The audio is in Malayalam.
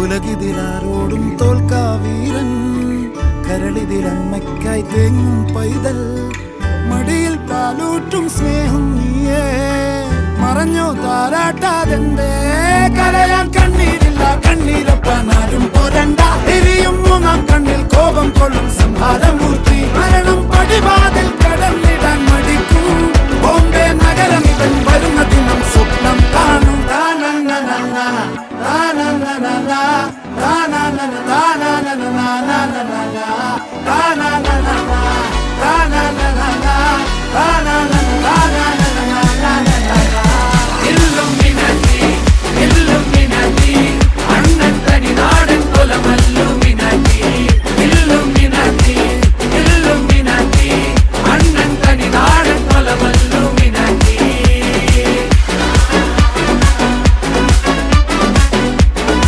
ഉലകിതിലാരോടും തോൽക്കാ വീരൻ, കരളിതിലമ്മയ്ക്കായി തേങ്ങും പൈതൽ, മടിയിൽ പാലൂറ്റും സ്നേഹം നീയേ. മറഞ്ഞോ താരാട്ടാതെന്റെ കരയാൻ കണ്ണീരില്ല, കണ്ണീരൊപ്പാനാരും പോരണ്ട. എരിയും മൂന്നാം കണ്ണിൽ കോപം കൊള്ളും സംഹാരമൂർത്തി, മരണം പടിവാതിൽ കടന്നിടാൻ മടിക്കും. ബോംബെ നഗരം ഇവൻ വരുന്ന ദിനം സ്വപ്നം കാണും. Na